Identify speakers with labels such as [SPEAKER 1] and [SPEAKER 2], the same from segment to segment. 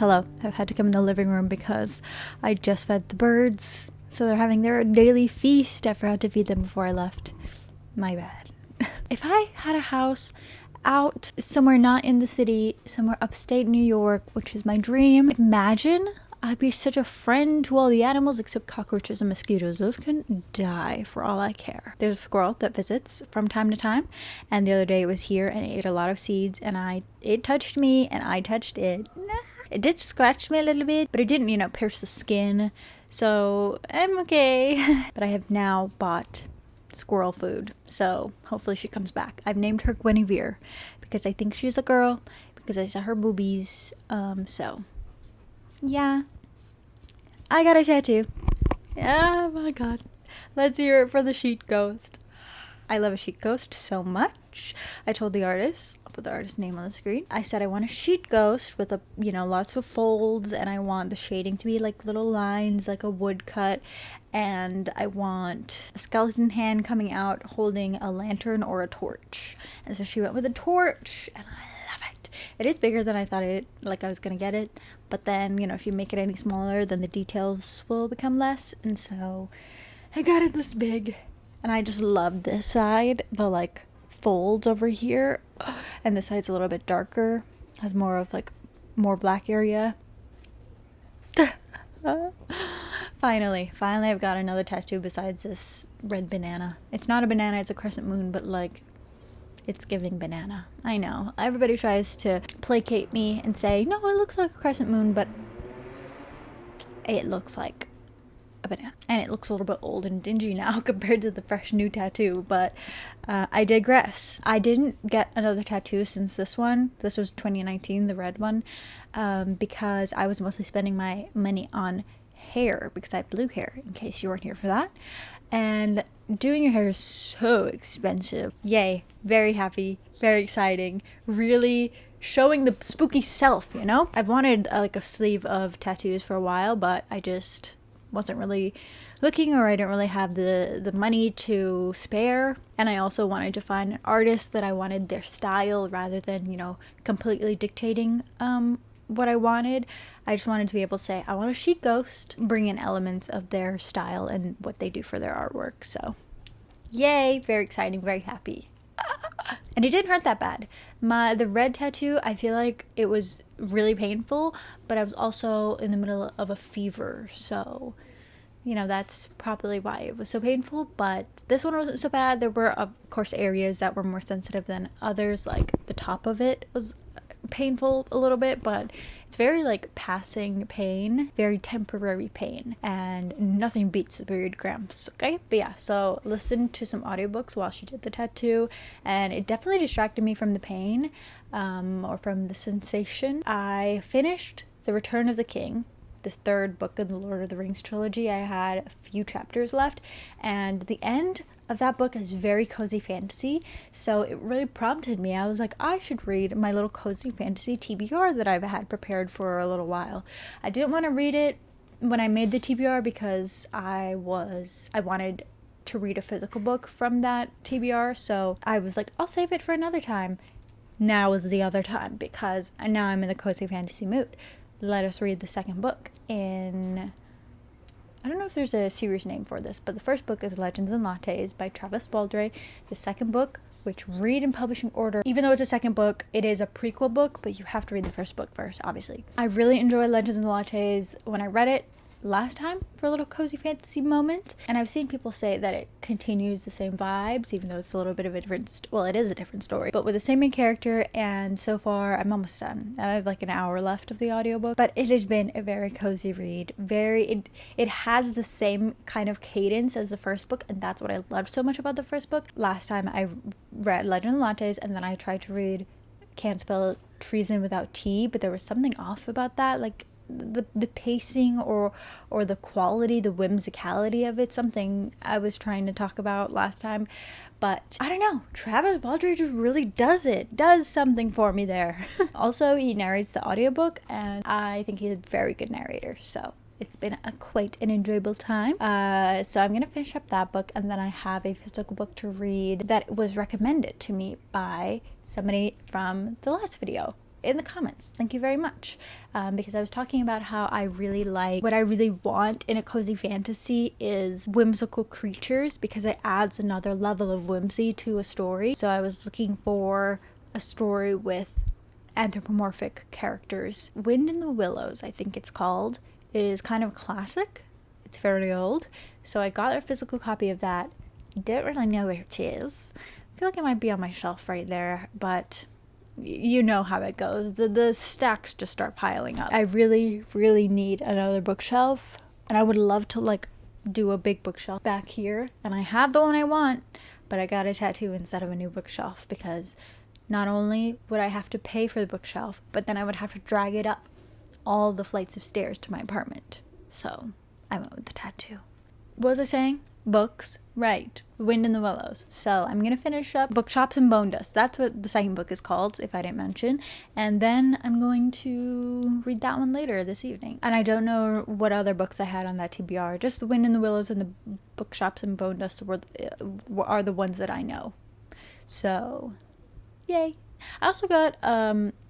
[SPEAKER 1] hello, I've had to come in the living room because I just fed the birds, so they're having their daily feast. I forgot to feed them before I left. My bad. If I had a house out somewhere not in the city, somewhere upstate New York, which is my dream, imagine I'd be such a friend to all the animals except cockroaches and mosquitoes. Those can die for all I care. There's a squirrel that visits from time to time, and the other day it was here and it ate a lot of seeds, and it touched me and I touched it. It did scratch me a little bit, but it didn't, pierce the skin, so I'm okay. But I have now bought squirrel food, so hopefully she comes back. I've named her Guinevere because I think she's a girl, because I saw her boobies, so yeah, I got a tattoo. Oh my god. Let's hear it for the sheet ghost. I love a sheet ghost so much. I told the artist, I'll put the artist's name on the screen. I said I want a sheet ghost with lots of folds, and I want the shading to be like little lines, like a woodcut, and I want a skeleton hand coming out holding a lantern or a torch. And so she went with a torch, and I love it. It is bigger than I thought I was gonna get it, but then, if you make it any smaller, then the details will become less, and so I got it this big. And I just love this side, the folds over here, and this side's a little bit darker, has more of more black area. Finally I've got another tattoo besides this red banana. It's not a banana, it's a crescent moon, but it's giving banana. I know, everybody tries to placate me and say, no, it looks like a crescent moon, but it looks like a banana, and it looks a little bit old and dingy now compared to the fresh new tattoo, but I digress. I didn't get another tattoo since this one. This was 2019, the red one, because I was mostly spending my money on hair, because I have blue hair, in case you weren't here for that, and doing your hair is so expensive. Yay, very happy, very exciting, really showing the spooky self, I've wanted a sleeve of tattoos for a while, but I just wasn't really looking, or I didn't really have the money to spare. And I also wanted to find an artist that I wanted their style rather than, completely dictating what I wanted. I just wanted to be able to say, I want a sheet ghost, bring in elements of their style and what they do for their artwork. So yay, very exciting, very happy. And it didn't hurt that bad. The red tattoo, I feel like it was really painful, but I was also in the middle of a fever, so that's probably why it was so painful. But this one wasn't so bad. There were, of course, areas that were more sensitive than others, like the top of it was painful a little bit, but it's very passing pain, very temporary pain, and nothing beats the period cramps, okay? But yeah, so listened to some audiobooks while she did the tattoo, and it definitely distracted me from the pain, or from the sensation. I finished The Return of the King, the third book in the Lord of the Rings trilogy. I had a few chapters left, and the end of that book is very cozy fantasy, so it really prompted me. I was like, I should read my little cozy fantasy TBR that I've had prepared for a little while. I didn't want to read it when I made the TBR because I wanted to read a physical book from that TBR, so I was like, I'll save it for another time. Now is the other time, because now I'm in the cozy fantasy mood. Let us read the second book in, I don't know if there's a series name for this, but the first book is Legends and Lattes by Travis Baldrey. The second book, which read in publishing order, even though it's a second book, it is a prequel book, but you have to read the first book first, obviously. I really enjoyed Legends and Lattes when I read it last time for a little cozy fantasy moment, and I've seen people say that it continues the same vibes, even though it's a little bit of a different, it is a different story, but with the same main character. And so far I'm almost done. I have an hour left of the audiobook, but it has been a very cozy read. It has the same kind of cadence as the first book, and that's what I loved so much about the first book. Last time I read Legend and Lattes, and then I tried to read Can't Spell Treason Without T, but there was something off about that, the pacing or the quality, the whimsicality of it, something I was trying to talk about last time. But I don't know, Travis Baldrey just really does something for me there. Also, he narrates the audiobook, and I think he's a very good narrator, so it's been quite an enjoyable time. So I'm gonna finish up that book, and then I have a physical book to read that was recommended to me by somebody from the last video. in the comments. Thank you very much. Because I was talking about how I really like, what I really want in a cozy fantasy is whimsical creatures, because it adds another level of whimsy to a story. So I was looking for a story with anthropomorphic characters. Wind in the Willows, I think it's called, is kind of classic. It's fairly old. So I got a physical copy of that. Don't really know where it is. I feel like it might be on my shelf right there, but you know how it goes. The stacks just start piling up. I really, really need another bookshelf, and I would love to like do a big bookshelf back here, and I have the one I want, but I got a tattoo instead of a new bookshelf, because not only would I have to pay for the bookshelf, but then I would have to drag it up all the flights of stairs to my apartment. So I went with the tattoo. What was I saying? Books. Right. Wind in the Willows. So I'm going to finish up Bookshops and Bone Dust. That's what the second book is called, if I didn't mention. And then I'm going to read that one later this evening. And I don't know what other books I had on that TBR. Just the Wind in the Willows and the Bookshops and Bone Dust are the ones that I know. So, yay. I also got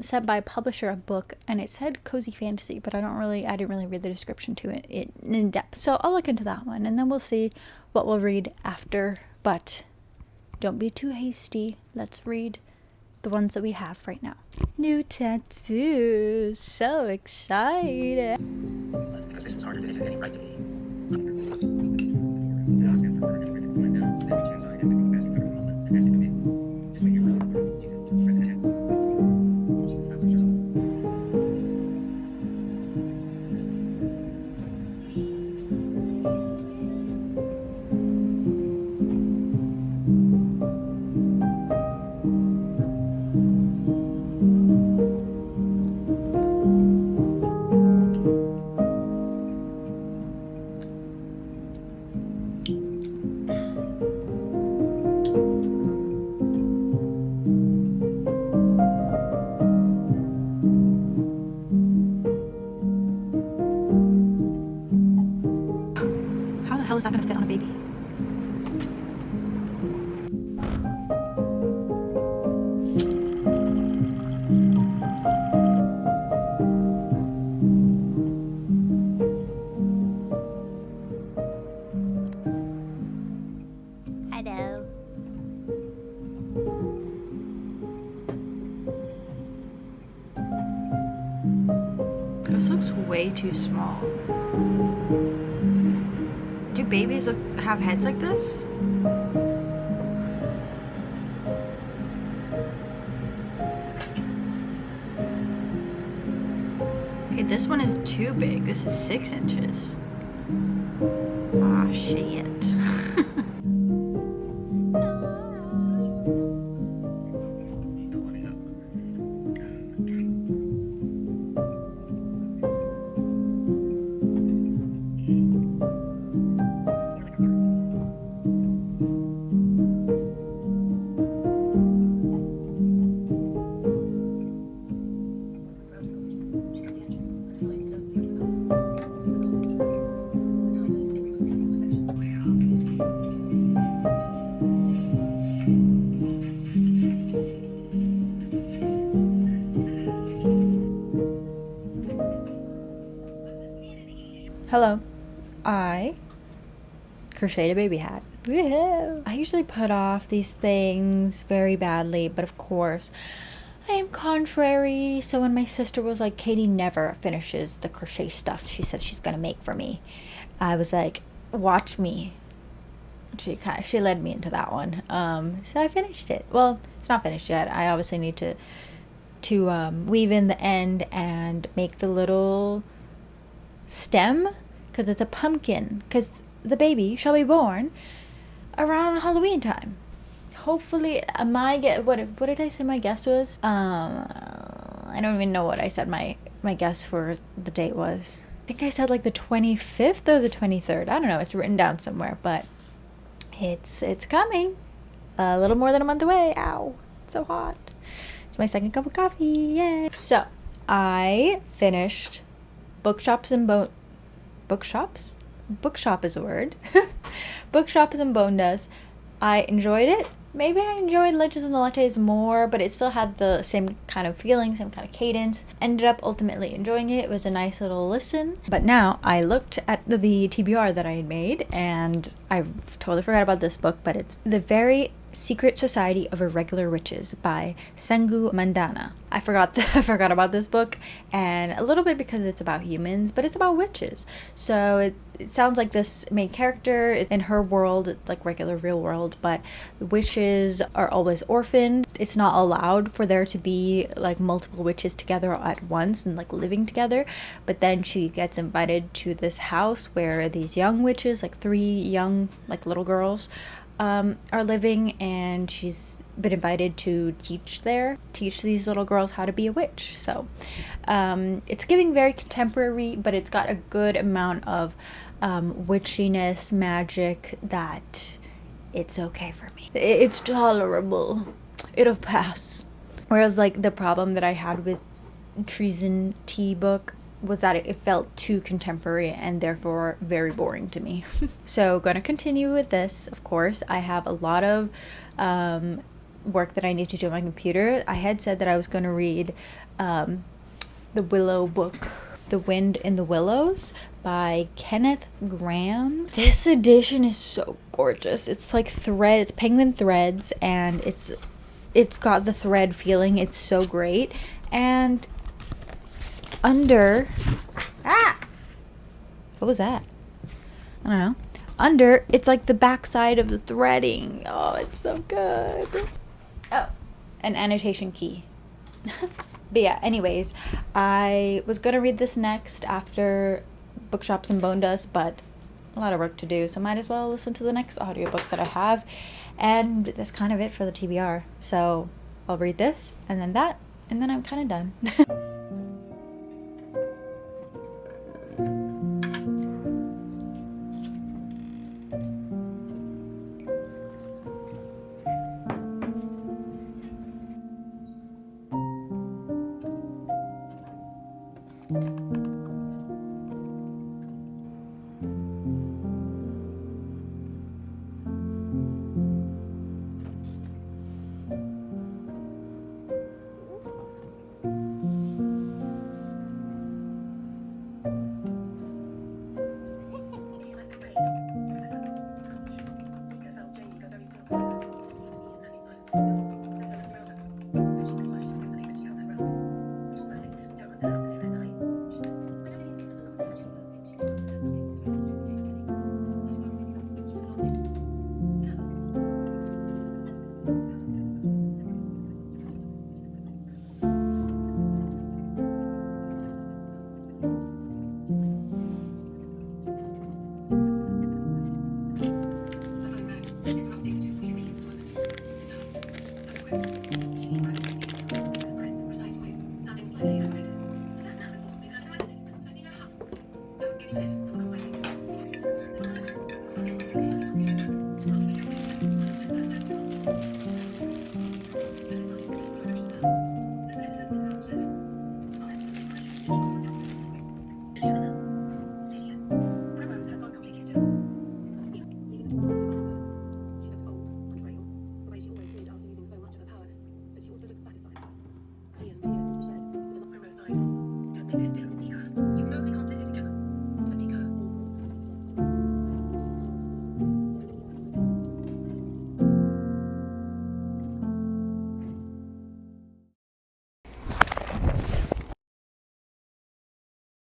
[SPEAKER 1] sent by a publisher a book, and it said cozy fantasy, but I didn't really read the description to it in depth. So I'll look into that one, and then we'll see what we'll read after. But don't be too hasty. Let's read the ones that we have right now. New tattoos. So excited.
[SPEAKER 2] Because this was harder than it had any right to be.
[SPEAKER 1] How is that going to fit on a baby? Hello. This looks way too small. Do babies have heads like this? Okay, this one is too big. This is 6 inches. Ah, shit. Hello. I crocheted a baby hat. Woohoo! I usually put off these things very badly, but of course I am contrary. So when my sister was like, Katie never finishes the crochet stuff she said she's gonna make for me, I was like, watch me. She led me into that one. So I finished it. Well, it's not finished yet. I obviously need to weave in the end and make the little stem, because it's a pumpkin, because the baby shall be born around Halloween time. Hopefully, what did I say my guess was? I don't even know what I said my guess for the date was. I think I said like the 25th or the 23rd. I don't know. It's written down somewhere, but it's coming. A little more than a month away. Ow, it's so hot. It's my second cup of coffee. Yay! So I finished Bookshops and Bookshop is a word. Bookshops and Bone Dust. I enjoyed it. Maybe I enjoyed Leches and the Lattes more, but it still had the same kind of feeling, same kind of cadence. Ended up ultimately enjoying it. It was a nice little listen. But now I looked at the TBR that I had made, and I totally forgot about this book, but it's The Very Secret Society of Irregular Witches by Sengu Mandana. I forgot about this book, and a little bit because it's about humans, but it's about witches. So it sounds like this main character in her world, like regular real world, but witches are always orphaned. It's not allowed for there to be like multiple witches together at once and like living together. But then she gets invited to this house where these young witches, like 3 young like little girls, are living, and she's been invited to teach these little girls how to be a witch. So it's giving very contemporary, but it's got a good amount of witchiness, magic, that it's okay for me. It's tolerable. It'll pass. Whereas like the problem that I had with Treason Tea book was that it felt too contemporary and therefore very boring to me. So gonna continue with this, of course. I have a lot of work that I need to do on my computer. I had said that I was gonna read the Willow book, The Wind in the Willows by Kenneth Grahame. This edition is so gorgeous. It's like it's penguin threads, and it's got the thread feeling. It's so great. And under what was that? I don't know. Under, it's like the backside of the threading. Oh, it's so good. Oh, an annotation key. But yeah, anyways, I was gonna read this next after Bookshops and Bone Dust, but a lot of work to do, so might as well listen to the next audiobook that I have. And that's kind of it for the TBR. So I'll read this and then that, and then I'm kind of done.